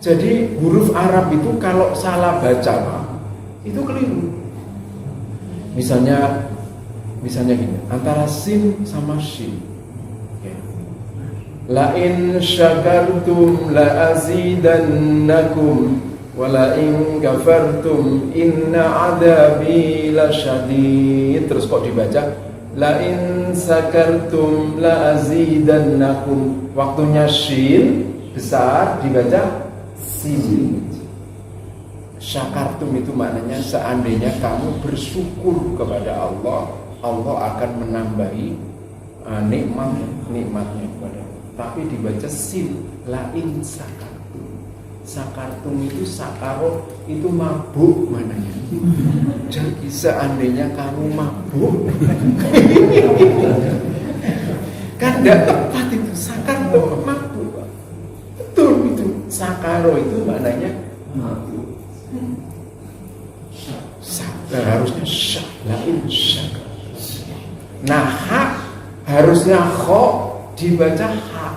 Jadi huruf Arab itu kalau salah baca Pak, itu keliru. Misalnya gini, antara sin sama shin. Ya. La in syakartum la azidannakum wa la in kafartum inna adabi lasyadid. Terus kok dibaca la in sakartum la azidannakum. Waktunya shin besar dibaca sin. Syakartum itu maknanya seandainya kamu bersyukur kepada Allah, Allah akan menambahi nikmatnya kepada. Tapi dibaca sin, lain sakartum. Sakartum itu sakaro itu mabuk maknanya. Jadi seandainya kamu mabuk, kan tidak tepat itu. Sakartum mabuk, betul itu. Sakaro itu maknanya mabuk. Harusnya syak, lain syak. Nah hak harusnya kho dibaca hak.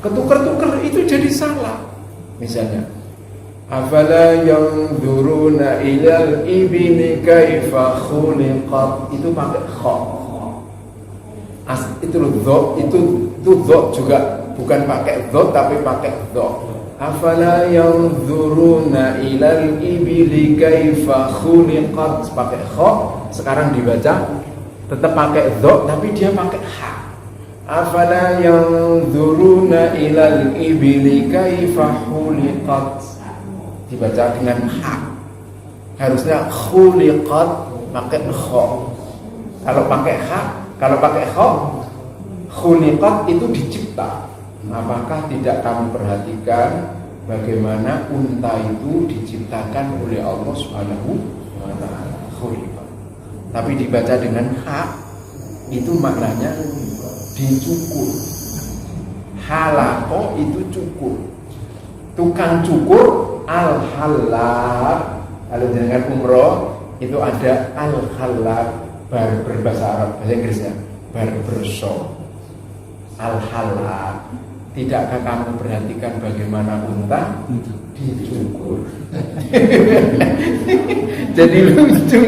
Ketuker-tuker itu jadi salah. Misalnya, afala yanzuruna ilal ibni kaifa khuliqat, itu pakai kho. Itu dho, itu dho juga bukan pakai dho tapi pakai dho. Afala yanzuruna ilal ibili kaifa khuliqat, pakai kha. Sekarang dibaca tetap pakai dha tapi dia pakai ha. Afala yanzuruna ilal ibili kaifa khuliqat, dibaca dengan ha. Harusnya khuliqat pakai kha. Kalau pakai ha, kalau pakai kha, khuliqat itu dicipta. Apakah tidak kamu perhatikan bagaimana unta itu diciptakan oleh Allah Subhanahu wa ta'ala? Khuliqat. Tapi dibaca dengan hak, itu maknanya dicukur. Halako itu cukur. Tukang cukur al-halak. Kalau dengan umroh itu ada al-halak, berbahasa Arab, bahasa Inggrisnya barbershop. Al-halak. Tidakkah kamu perhatikan bagaimana unta dicukur? Jadi lucu.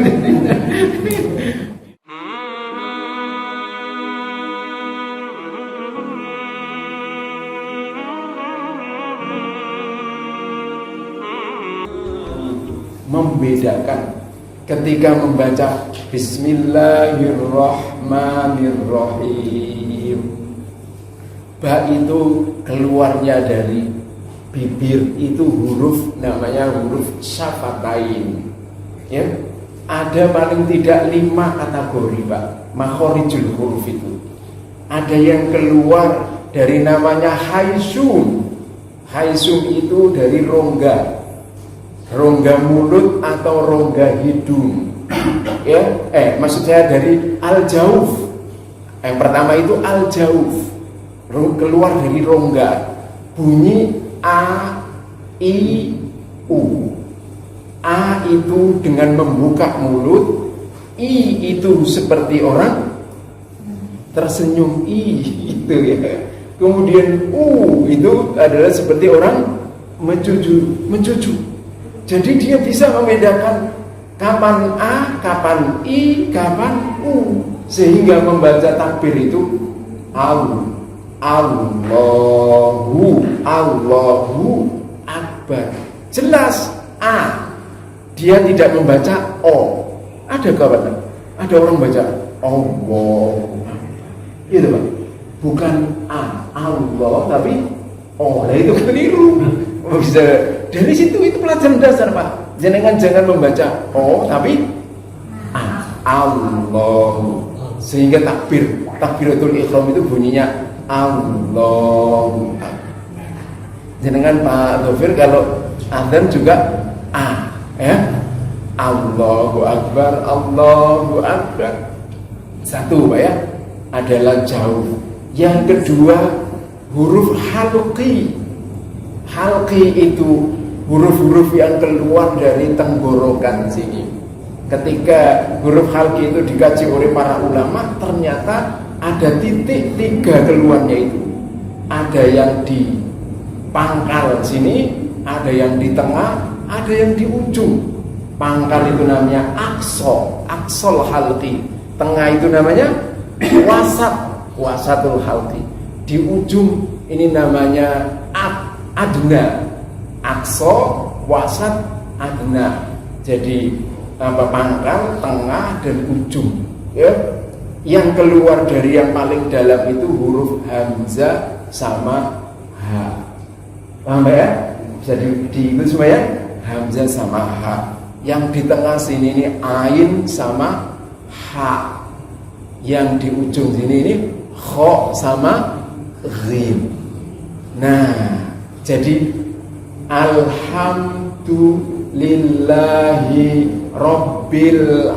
Membedakan ketika membaca Bismillahirrahmanirrahim, ba itu keluarnya dari bibir, itu huruf namanya huruf syafatain. Ya, ada paling tidak 5 kategori Pak, makhorijul huruf itu. Ada yang keluar dari namanya haisum. Haisum itu dari rongga mulut atau rongga hidung. Ya, maksud saya dari al-jauf. Yang pertama itu al-jauf, keluar dari rongga, bunyi a, i, u. A itu dengan membuka mulut, i itu seperti orang tersenyum, i itu ya. Kemudian u itu adalah seperti orang mencucu. Jadi dia bisa membedakan kapan a, kapan i, kapan u, sehingga membaca takbir itu Allahu Akbar. Jelas A. Dia tidak membaca O. Ada kawan? Ada orang baca Allahu Akbar. Gitu Pak. Bukan A, Allah tapi O. Nah itu keliru. Bisa dari situ, itu pelajaran dasar Pak. Jangan membaca O tapi A. Allahu. Sehingga takbiratul ihram itu bunyinya Allahu Akbar. Jenengan Pak Dhofir kalau adzan juga A, ya. Allahu Akbar, Allahu Akbar. Satu Pak ya, adalah jauh. Yang kedua huruf halqi. Halqi itu huruf-huruf yang keluar dari tenggorokan sini. Ketika huruf halqi itu dikaji oleh para ulama, ternyata ada titik 3 keluarnya itu. Ada yang di pangkal sini, ada yang di tengah, ada yang di ujung. Pangkal itu namanya aksol halqi. Tengah itu namanya wasatul halqi. Di ujung ini namanya adna. Akso, wasat, adna. Jadi pangkal, tengah, dan ujung. Ya. Yang keluar dari yang paling dalam itu huruf hamzah sama ha. Paham ya? Bisa diikut semua ya? Hamzah sama ha. Yang di tengah sini ini ain sama ha. Yang di ujung sini ini kho sama ghin. Nah, jadi alhamdulillahi rabbil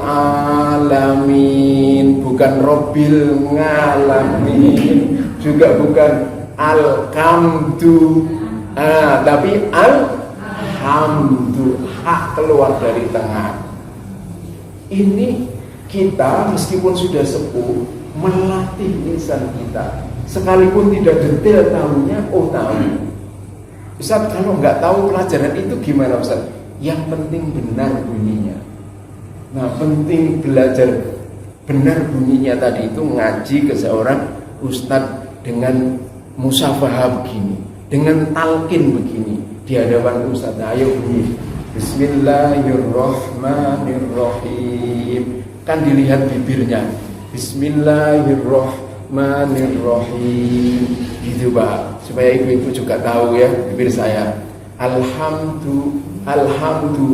alamin, bukan rabbil ngalamin, juga bukan alhamdu, tapi alhamdu, hak keluar dari tengah. Ini kita meskipun sudah sepuh melatih lisan kita, sekalipun tidak detail tahunya, tahu. Ustaz, kalau nggak tahu pelajaran itu gimana Ustaz? Yang penting benar bunyinya. Nah, penting belajar benar bunyinya tadi itu ngaji ke seorang ustadz dengan musafahah begini, dengan talqin begini di hadapan ustadz. Nah, ayo bunyi Bismillahirrahmanirrahim. Kan dilihat bibirnya. Bismillahirrahmanirrahim. Gitu Pak, supaya ibu-ibu juga tahu ya bibir saya. Alhamdu.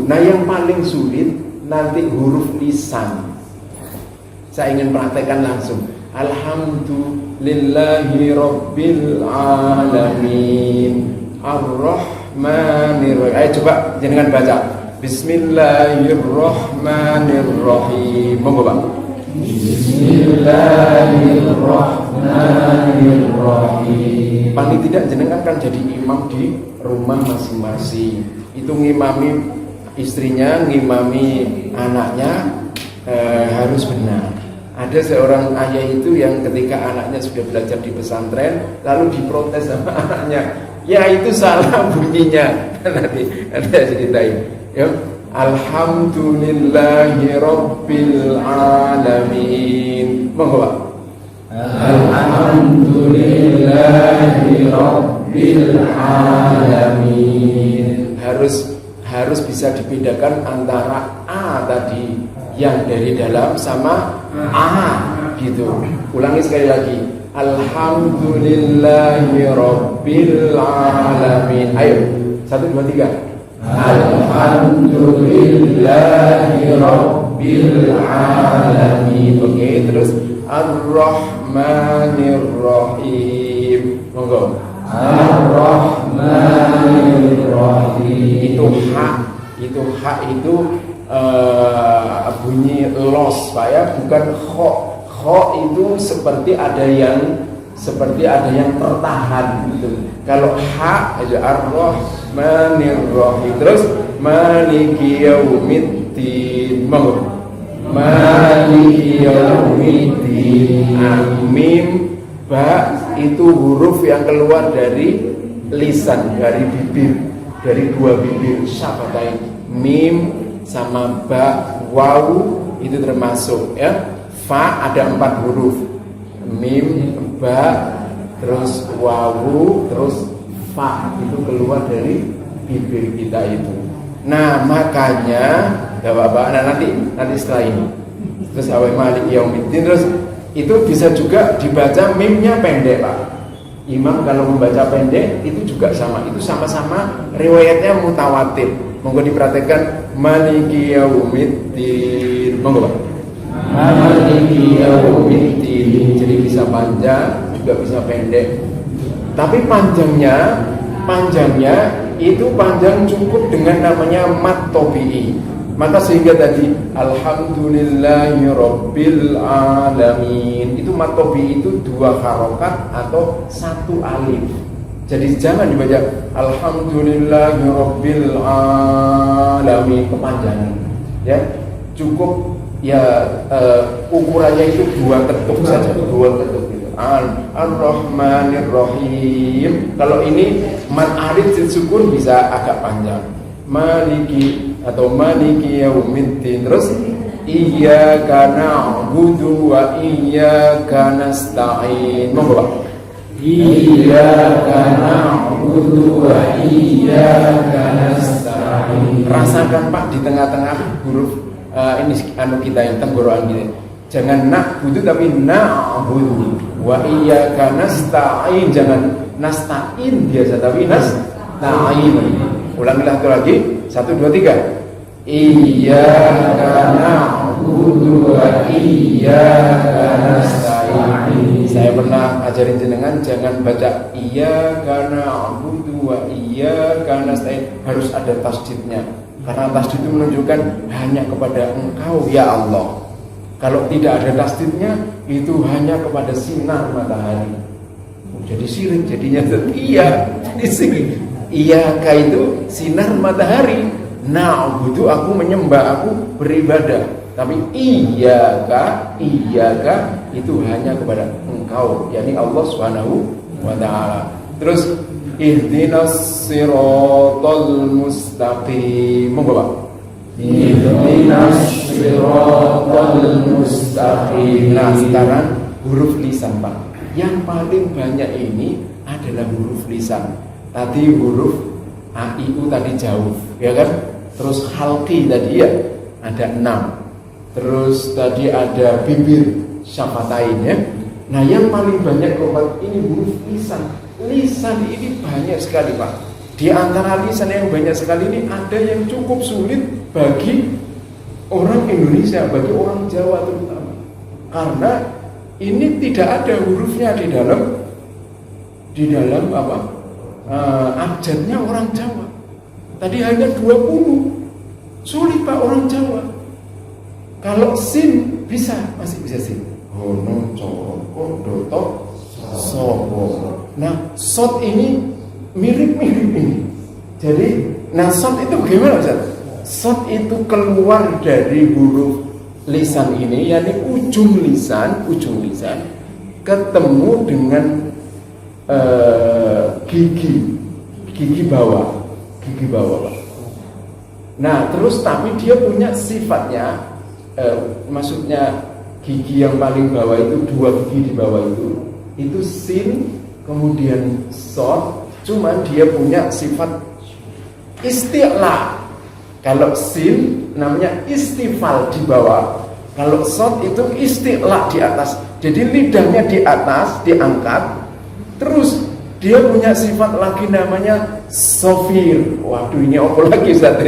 Nah, yang paling sulit nanti huruf lisan. Saya ingin praktekkan langsung. Alhamdulillahi rabbil alamin. Ar-Rahmanir-Rahim. Ayo coba jangan baca. Bismillahirrahmanirrahim. Monggo Pak. Bismillahirrahmanirrahim. Paling tidak jenengan kan jadi imam di rumah masing-masing. Itu ngimami istrinya, ngimami anaknya harus benar. Ada seorang ayah itu yang ketika anaknya sudah belajar di pesantren lalu diprotes sama anaknya, ya itu salah bunyinya. Nanti ada ceritain ya. Alhamdulillahi rabbil alamin. Monggo Pak. Alhamdulillahi rabbil alamin. Harus bisa dibedakan antara a tadi yang dari dalam sama a gitu. Ulangi sekali lagi. Alhamdulillahi rabbil alamin. Ayo 1, 2, 3. Alhamdulillahi rabbil alamin. Oke, terus Ar-Rahmanir-Rahim. Monggo. Ar-Rahmanir-Rahim. Itu hak itu bunyi los Pak ya, bukan kho. Kho itu seperti ada yang tertahan gitu. Kalau hak itu Ar-Rahmanir-Rahim. Terus Maliki Yaumiddin. Monggo. Maliki Yaumiddin. Mim, ba itu huruf yang keluar dari lisan, dari bibir, dari dua bibir syafatain. Mim sama ba, waw itu termasuk ya. Fa ada 4 huruf. Mim, ba, terus wawu, terus fa itu keluar dari bibir kita itu. Nah, makanya Bapak-bapak, nanti setelah ini terus Awai Malik Yaumiddin, terus itu bisa juga dibaca mimnya pendek Pak. Imam kalau membaca pendek itu juga sama, itu sama-sama riwayatnya mutawatir. Monggo diperhatikan Maliki Yaumiddin. Monggo Pak. Maliki Yaumiddin. Jadi bisa panjang juga bisa pendek. Tapi panjangnya itu panjang cukup dengan namanya mat tobi'i. Maka sehingga tadi Alhamdulillahi rabbil alamin itu mat tobi'i itu 2 harokat atau 1 alif. Jadi jangan dibaca Alhamdulillahi rabbil alamin kepanjangan. Ya, cukup ya ukurannya itu 2 ketuk saja, 2 ketuk gitu. Ar-Rahmanir Rahim. Kalau ini mad arid sukun bisa agak panjang. Maliki atau Maliki Yaumiddin. Terus Iyyaka na'budu wa iyyaka nasta'in. Monggo Pak. Iyyaka na'budu wa iyyaka nasta'in. Rasakan Pak di tengah-tengah huruf ini kita yang tenggorokan gini. Jangan na'budu tapi na'budu. Wa iyyaka nasta'in. Jangan nasta'in biasa tapi nasta'in. Ulangilah itu lagi. 1 2 3. Iyyaka na'budu wa iyyaka nasta'in. Saya pernah ajarin jenengan jangan baca iyyaka na'budu wa iyyaka nasta'in, harus ada tasdidnya. Karena tasdid itu menunjukkan hanya kepada Engkau ya Allah. Kalau tidak ada tasdidnya itu hanya kepada sinar matahari. Jadi syirik jadinya. Iya, di sini. Iyyaka itu sinar matahari. Na'budu aku menyembah, aku beribadah. Tapi iyyaka itu hanya kepada Engkau, yakni Allah Subhanahu wa taala. Terus ihdinas siratal mustaqim. Monggo Pak. Ihdinas siratal mustaqim. Nah, sekarang huruf lisan Pak. Yang paling banyak ini adalah huruf lisan. Tadi huruf A, I, U tadi jauh, ya kan? Terus halqi tadi ya ada 6. Terus tadi ada bibir syafatain ya. Nah yang paling banyak keempat ini huruf lisan. Lisan ini banyak sekali Pak. Di antara lisan yang banyak sekali ini ada yang cukup sulit bagi orang Indonesia, bagi orang Jawa terutama. Karena ini tidak ada hurufnya di dalam apa? Abjadnya orang Jawa. Tadi hanya 20. Sulit Pak orang Jawa. Kalau sin bisa, masih bisa sin. Hono, coro, doto, sobo. Nah, sot ini mirip-mirip ini. Jadi, nah sot itu bagaimana Ustaz? Sot itu keluar dari huruf lisan ini, yakni ujung lisan ketemu dengan gigi bawah Pak. Nah terus tapi dia punya sifatnya, maksudnya gigi yang paling bawah itu, 2 gigi di bawah itu sin kemudian sod, cuman dia punya sifat isti'la. Kalau sin namanya istifal di bawah, kalau sod itu isti'la di atas. Jadi lidahnya di atas diangkat, terus dia punya sifat lagi namanya sofir. Waduh ini apa lagi Ustaz?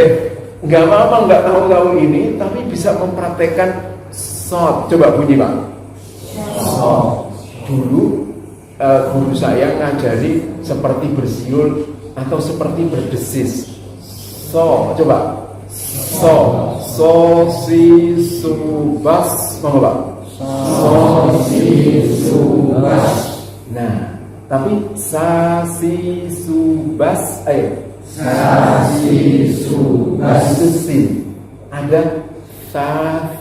Nggak apa-apa, nggak tahu-tahu ini, tapi bisa mempraktekkan sod. Coba bunyi Pak. Sod. Dulu guru saya ngajari seperti bersiul atau seperti berdesis. So, coba. So si su bas. Mau Pak? So si su bas. Nah, tapi sa si su bas, ayo. Sa si su bas itu sin. Ada sa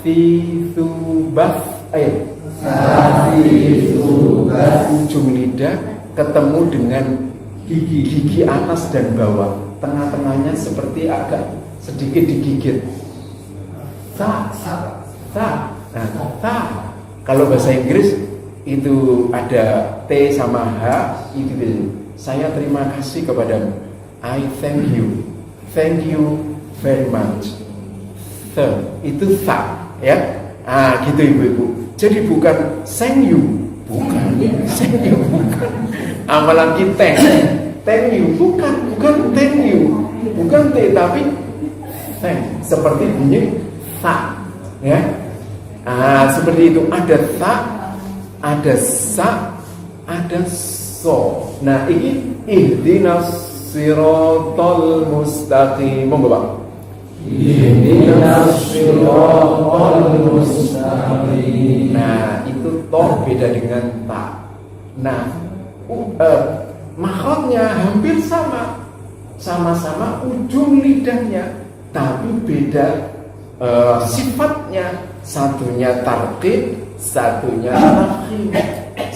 si su bas, ayo. Sa si su bas. Ujung lidah ketemu dengan gigi atas dan bawah. Tengah-tengahnya seperti agak sedikit digigit. Sa. Nah, sa. Kalau bahasa Inggris itu ada T sama H, itu saya terima kasih kepadamu. I thank you very much. Itu sa, ya. Gitu ibu-ibu. Jadi bukan thank you, bukan. Thank you, bukan. Apalagi thank you, bukan thank you, bukan T tapi thank. Seperti bunyi sa, ya. Seperti itu, ada sa, ada sa, ada so. Nah ini ihdinas siratal mustaqim. Monggo Pak. Ihdinas siratal mustaqim. Nah itu toh beda dengan ta. Nah makhrajnya hampir sama-sama ujung lidahnya, tapi beda sifatnya. Satunya tarqib, satunya tafkhim.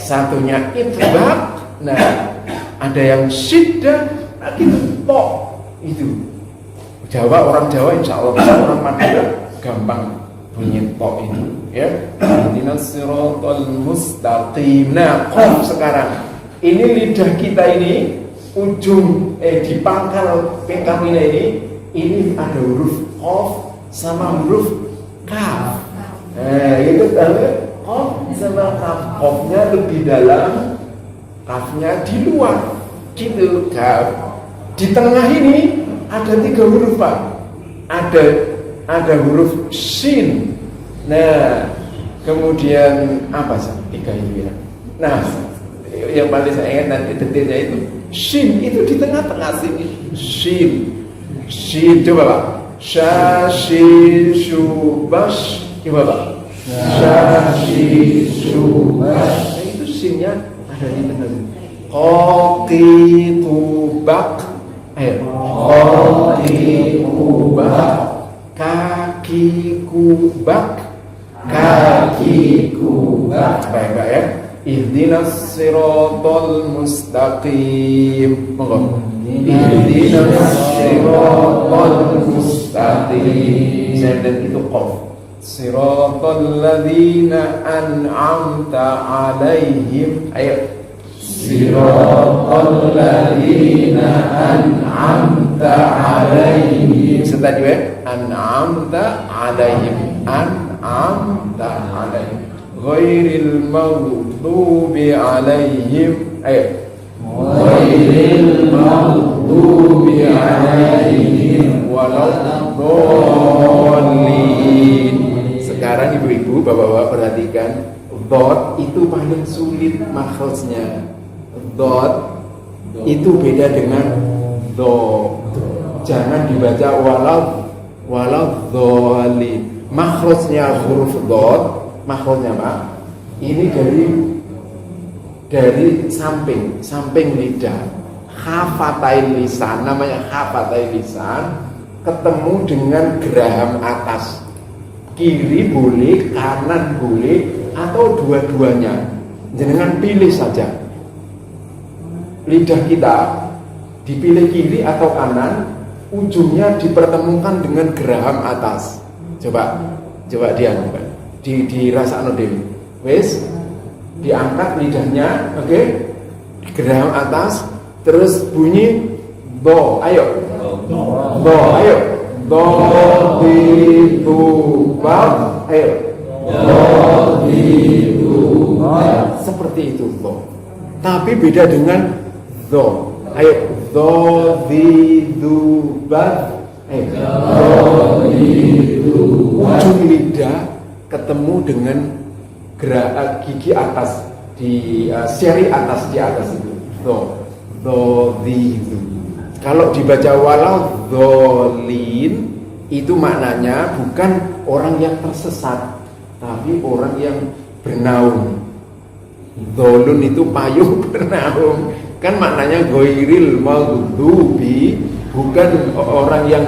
satunya itbaq. Nah, ada yang syiddah, nah gitu po itu. Jawa, orang Jawa insya Allah bisa, orang Madura gampang bunyi po itu ya. Ihdinas siratal mustaqim. Nah, qaf sekarang. Ini lidah kita ini ujung di pangkal pekaknya ini ada huruf qaf sama huruf kaf. Nah, itu qaf sama kaf. Qafnya lebih dalam, kafnya di luar. Gitu, kaf. Di tengah ini ada 3 huruf, Pak. Ada huruf shin. Nah, kemudian apa sih 3 ini? Nah, yang paling saya ingat nanti detailnya itu shin, itu di tengah-tengah sini. Shin coba Pak. Sha shin shu bash. Coba Pak. Sha shin shu bash. Nah, itu shinnya ada di tengah sini. Qaqi tubak. Ayo. Qaqi kubak. Kaki kubak. Kaki kubak. Baik-baik ya. Ihdinas siratal mustaqim. Monggo. Ihdinas siratal mustaqim. Dan itu qaf. Siratal ladzina an'amta 'alaihim. Ayo. Siratal ladzina an'amta 'alaihim. Setelah juga an'amta 'alaihim. An'amta 'alaihim. Ghairil maghdubi 'alaihim. Ayo. Ghairil maghdubi 'alaihim waladdallin. Sekarang ibu-ibu, bapak-bapak perhatikan, dot itu paling sulit makhrajnya. Dot itu beda dengan do. Jangan dibaca waladdallin. Makhrajnya huruf dot, makhrajnya Pak, ini dari samping lidah, hafatai lisan, namanya hafatai lisan, ketemu dengan geraham atas. Kiri boleh, kanan boleh, atau dua-duanya. Jangan pilih saja. Lidah kita dipilih kiri atau kanan, ujungnya dipertemukan dengan geraham atas. Coba dia dirasakno dhewe. Wis, diangkat lidahnya, oke? Geraham atas, terus bunyi do. Ayo. Do, ayo. Do di tu ba. Ayo. Do di tu ba. Seperti itu do. Tapi beda dengan do. Ayo. Do di tu ba. Ayo. Do di tu ba. Ujung lidah ketemu dengan gerak gigi atas di seri atas di atas itu. Do di tu. Kalau dibaca waladdallin, itu maknanya bukan orang yang tersesat, tapi orang yang bernaung. Dzalun itu payung bernaung. Kan maknanya ghairil maghdubi, bukan orang yang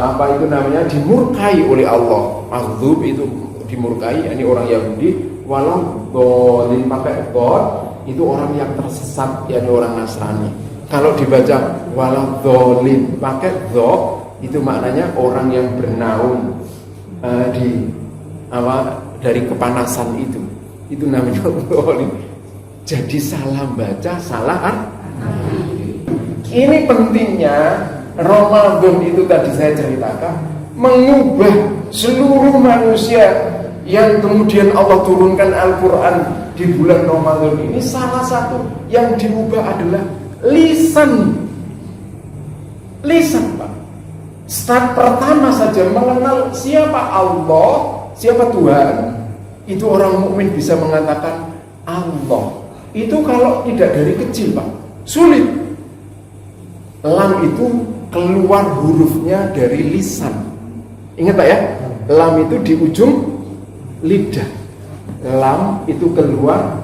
apa itu namanya, dimurkai oleh Allah. Maghdub itu dimurkai, ini orang Yahudi. Waladdallin pakai dhad, itu orang yang tersesat, yakni orang Nasrani. Kalau dibaca waladdallin pakai dha, itu maknanya orang yang bernaung dari kepanasan itu. Itu namanya dhallin. Jadi salah baca, salah kan? Ini pentingnya Ramadan itu tadi saya ceritakan, mengubah seluruh manusia. Yang kemudian Allah turunkan Al-Quran di bulan Ramadan ini, salah satu yang diubah adalah lisan Pak. Start pertama saja mengenal siapa Allah, siapa Tuhan, itu orang mukmin bisa mengatakan Allah. Itu kalau tidak dari kecil Pak, sulit. Lam itu keluar hurufnya dari lisan. Ingat Pak ya, lam itu di ujung lidah. Lam itu keluar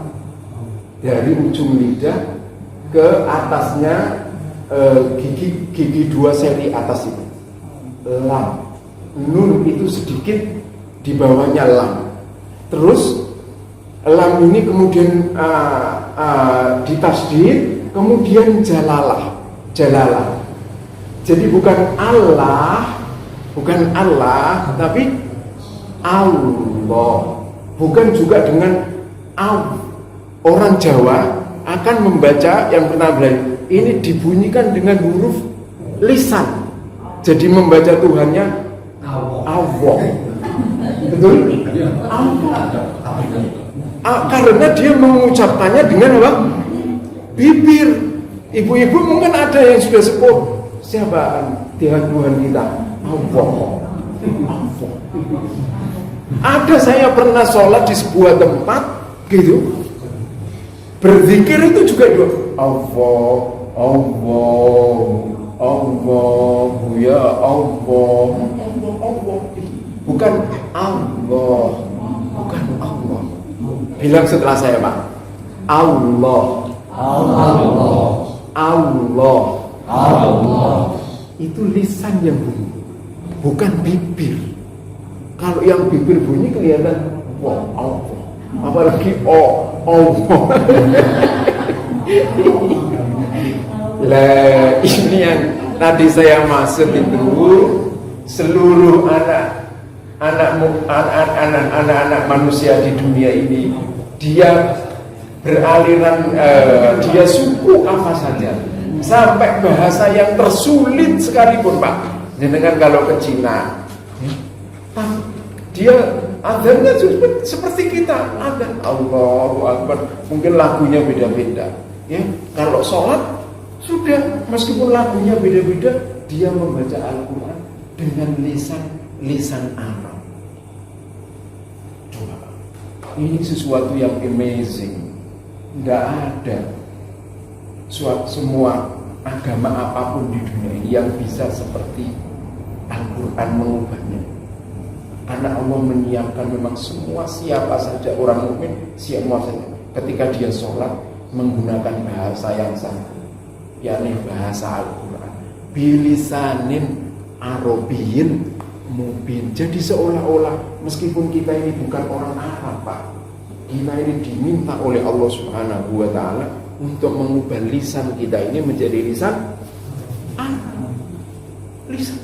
dari ujung lidah ke atasnya, gigi 2 seri atas itu. Lam. Nun itu sedikit di bawahnya lam. Terus lam ini kemudian ditasdid, kemudian jalalah. Jadi bukan Allah, tapi Allah. Bukan juga dengan orang Jawa akan membaca yang pertama belajar ini dibunyikan dengan huruf lisan. Jadi membaca Tuhannya Allah. Betul? Karena dia mengucapkannya dengan apa? Bibir. Ibu-ibu mungkin ada yang sudah sepuh. Siapa Tuhan kita? Allah. Ada saya pernah sholat di sebuah tempat gitu. Berzikir itu juga Allah, ya Allah. Bukan Allah. Bilang setelah saya, Pak. Allah. Itu lisan yang bunyi, bukan bibir. Kalau yang bibir bunyi kelihatan Allah. Apalagi Allah. Lah ini yang tadi saya maksud itu, seluruh anak-anak manusia di dunia ini, dia beraliran, dia suku apa saja, sampai bahasa yang tersulit sekalipun, Pak. Dengan kalau ke Cina, dia adanya seperti kita, ada Allahu Akbar, mungkin lagunya beda-beda. Ya, kalau sholat sudah, meskipun lagunya beda-beda, dia membaca Al-Quran dengan lisan Arab. Coba, ini sesuatu yang amazing. Nggak ada semua agama apapun di dunia ini yang bisa seperti Al-Quran mengubahnya. Karena Allah menyiapkan memang semua, siapa saja orang mukmin, siapa saja ketika dia sholat menggunakan bahasa yang sama, yakni bahasa Al-Quran, bilisanin Arabiyyin mubin. Jadi seolah-olah meskipun kita ini bukan orang Arab, Pak, kita ini diminta oleh Allah Subhanahu wa Ta'ala untuk mengubah lisan kita ini menjadi lisan Arab. Lisan